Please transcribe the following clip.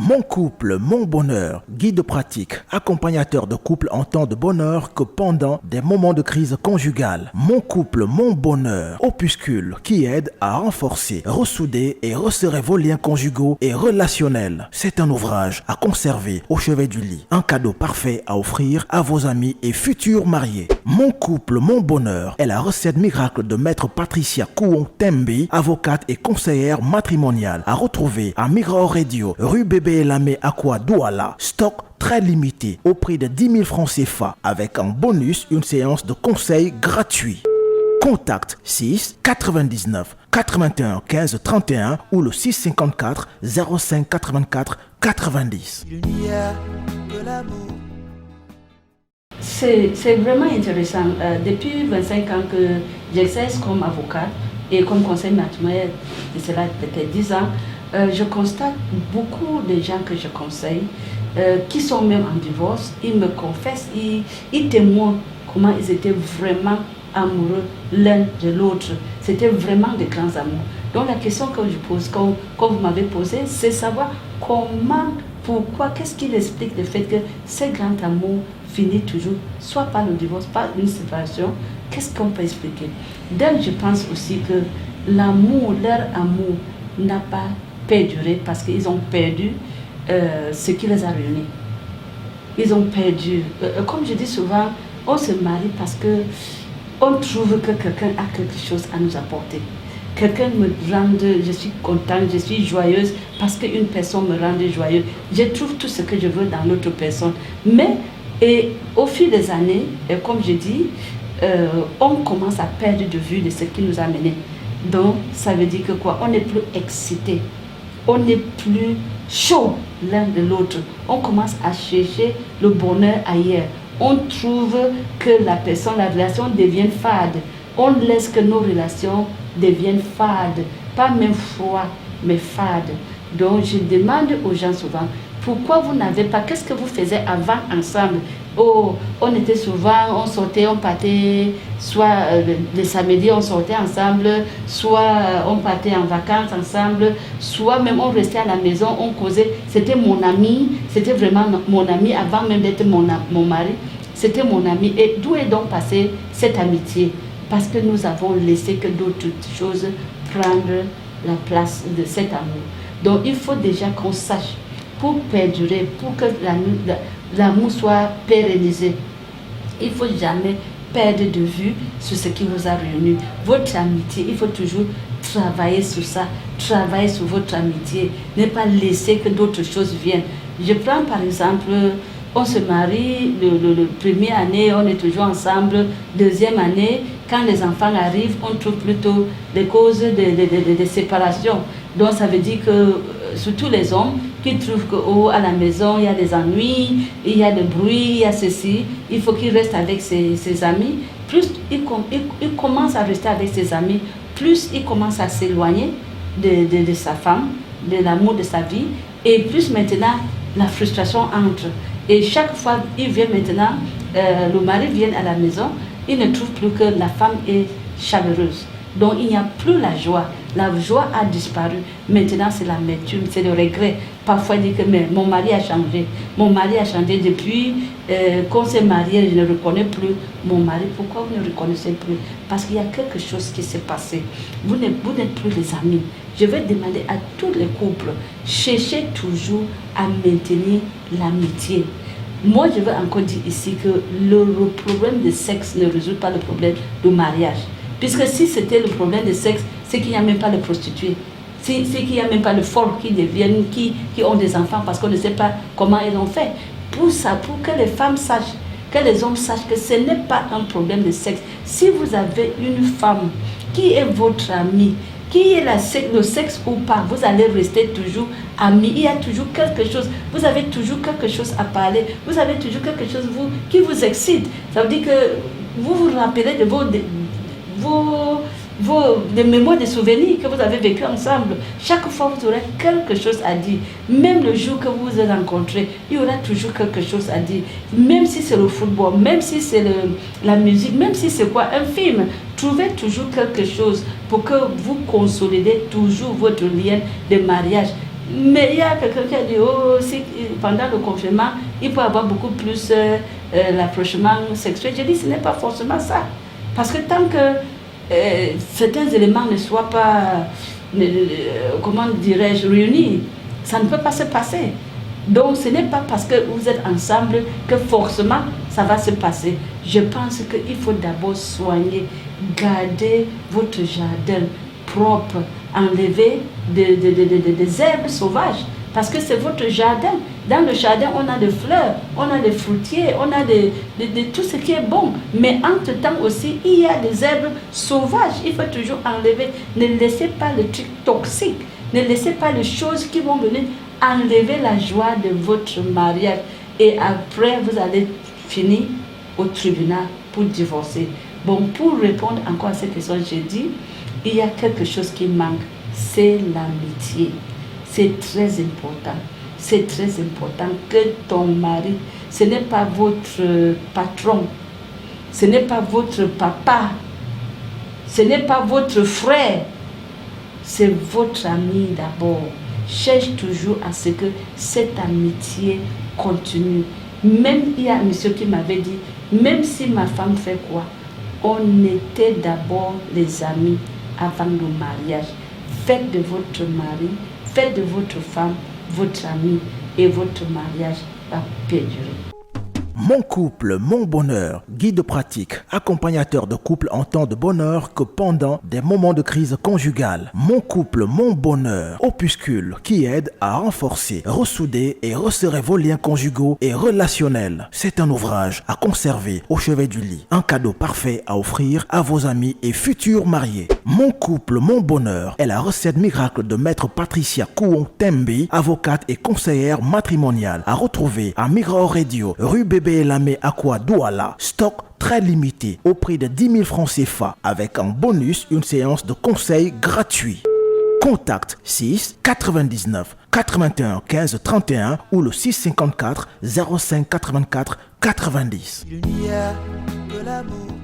Mon couple, mon bonheur, guide pratique, accompagnateur de couple en temps de bonheur que pendant des moments de crise conjugale. Mon couple, mon bonheur, opuscule qui aide à renforcer, ressouder et resserrer vos liens conjugaux et relationnels. C'est un ouvrage à conserver au chevet du lit, un cadeau parfait à offrir à vos amis et futurs mariés. Mon couple, mon bonheur est la recette miracle de maître Patricia Kouon-Tembi, avocate et conseillère matrimoniale, à retrouver à Migros Radio, rue Bébé Lamé Aqua Douala. Stock très limité au prix de 10 000 francs CFA avec en bonus une séance de conseil gratuit. Contact 6 99 81 15 31 ou le 654 05 84 90. Il n'y a que l'amour. C'est vraiment intéressant. Depuis 25 ans que j'exerce comme avocate et comme conseil matrimonial, et cela peut-être 10 ans, je constate beaucoup de gens que je conseille qui sont même en divorce. Ils me confessent, ils témoignent comment ils étaient vraiment amoureux l'un de l'autre. C'était vraiment de grands amours. Donc la question que je pose, quand vous m'avez posé, c'est savoir comment, pourquoi, qu'est-ce qui explique le fait que ces grands amours finissent toujours, soit par le divorce, par une séparation. Qu'est-ce qu'on peut expliquer? Donc je pense aussi que l'amour, leur amour n'a pas perduré parce qu'ils ont perdu ce qui les a réunis. Ils ont perdu. Comme je dis souvent, on se marie parce que on trouve que quelqu'un a quelque chose à nous apporter. Quelqu'un me rend, je suis contente, je suis joyeuse parce qu'une personne me rend joyeuse. Je trouve tout ce que je veux dans l'autre personne. Mais au fil des années, comme je dis, on commence à perdre de vue de ce qui nous a menés. Donc, ça veut dire que quoi? On n'est plus excité. On n'est plus chaud l'un de l'autre. On commence à chercher le bonheur ailleurs. On trouve que la relation devient fade. On laisse que nos relations deviennent fades. Pas même froides, mais fades. Donc, je demande aux gens souvent, pourquoi vous n'avez pas, qu'est-ce que vous faisiez avant ensemble? Oh, on était souvent, on sortait, on partait, soit le samedi on sortait ensemble, soit on partait en vacances ensemble, soit même on restait à la maison, on causait. C'était mon ami, c'était vraiment mon ami avant même d'être mon mari. C'était mon ami. Et d'où est donc passée cette amitié? Parce que nous avons laissé que d'autres choses prendre la place de cet amour. Donc il faut déjà qu'on sache, pour perdurer, pour que l'amour soit pérennisé, il ne faut jamais perdre de vue sur ce qui vous a réunis. Votre amitié, il faut toujours travailler sur ça, travailler sur votre amitié, ne pas laisser que d'autres choses viennent. Je prends par exemple, on se marie, le première année, on est toujours ensemble, deuxième année, quand les enfants arrivent, on trouve plutôt des causes de séparation. Donc ça veut dire que, surtout les hommes, qui trouvent qu'à la maison, il y a des ennuis, il y a des bruits, il y a ceci, il faut qu'il reste avec ses amis. Plus il commence à rester avec ses amis, plus il commence à s'éloigner de sa femme, de l'amour de sa vie, et plus maintenant, la frustration entre. Et chaque fois, il vient maintenant, le mari vient à la maison, il ne trouve plus que la femme est chaleureuse. Donc il n'y a plus la joie. La joie a disparu. Maintenant, c'est l'amertume, c'est le regret. Parfois, il dit que mais, mon mari a changé. Mon mari a changé depuis qu'on s'est marié, je ne reconnais plus mon mari. Pourquoi vous ne reconnaissez plus? Parce qu'il y a quelque chose qui s'est passé. Vous n'êtes plus les amis. Je vais demander à tous les couples, cherchez toujours à maintenir l'amitié. Moi, je veux encore dire ici que le problème de sexe ne résout pas le problème de mariage. Puisque si c'était le problème de sexe, c'est qu'il n'y a même pas de prostituées. C'est qu'il n'y a même pas de folles qui deviennent, qui ont des enfants parce qu'on ne sait pas comment ils ont fait. Pour ça, pour que les femmes sachent, que les hommes sachent que ce n'est pas un problème de sexe. Si vous avez une femme qui est votre amie, qui est le sexe ou pas, vous allez rester toujours amis. Il y a toujours quelque chose, vous avez toujours quelque chose à parler, vous avez toujours quelque chose qui vous excite. Ça veut dire que vous vous rappelez de des mémoires, des souvenirs que vous avez vécu ensemble. Chaque fois, vous aurez quelque chose à dire. Même le jour que vous vous êtes rencontrés, il y aura toujours quelque chose à dire. Même si c'est le football, même si c'est la musique, même si c'est quoi, un film. Trouvez toujours quelque chose pour que vous consolidez toujours votre lien de mariage. Mais il y a quelqu'un qui a dit, oh, si, pendant le confinement, il peut y avoir beaucoup plus l'approchement sexuel. Je dis, ce n'est pas forcément ça. Parce que tant que certains éléments ne soient pas, comment dirais-je, réunis, ça ne peut pas se passer. Donc ce n'est pas parce que vous êtes ensemble que forcément ça va se passer. Je pense qu'il faut d'abord soigner, garder votre jardin propre, enlever des herbes sauvages. Parce que c'est votre jardin. Dans le jardin, on a des fleurs, on a des fruitiers, on a de tout ce qui est bon. Mais entre-temps aussi, il y a des herbes sauvages. Il faut toujours enlever. Ne laissez pas le truc toxique. Ne laissez pas les choses qui vont venir enlever la joie de votre mariage. Et après, vous allez finir au tribunal pour divorcer. Bon, pour répondre encore à cette question, j'ai dit, il y a quelque chose qui manque. C'est l'amitié. C'est très important. C'est très important que ton mari, ce n'est pas votre patron, ce n'est pas votre papa, ce n'est pas votre frère, c'est votre ami d'abord. Cherche toujours à ce que cette amitié continue. Même il y a un monsieur qui m'avait dit, même si ma femme fait quoi, on était d'abord les amis avant le mariage. Faites de votre mari, faites de votre femme votre ami et votre mariage va perdurer. Mon couple, mon bonheur, guide pratique, accompagnateur de couple en temps de bonheur que pendant des moments de crise conjugale. Mon couple, mon bonheur, opuscule qui aide à renforcer, ressouder et resserrer vos liens conjugaux et relationnels. C'est un ouvrage à conserver au chevet du lit. Un cadeau parfait à offrir à vos amis et futurs mariés. Mon couple, mon bonheur est la recette miracle de maître Patricia Kouon-Tembi, avocate et conseillère matrimoniale. À retrouver à Migros Radio, rue Bébé Lamé Aqua Douala. Stock très limité au prix de 10 000 francs CFA avec en bonus une séance de conseil gratuit. Contact 6 99 81 15 31 ou le 654 05 84 90. Il n'y a que l'amour.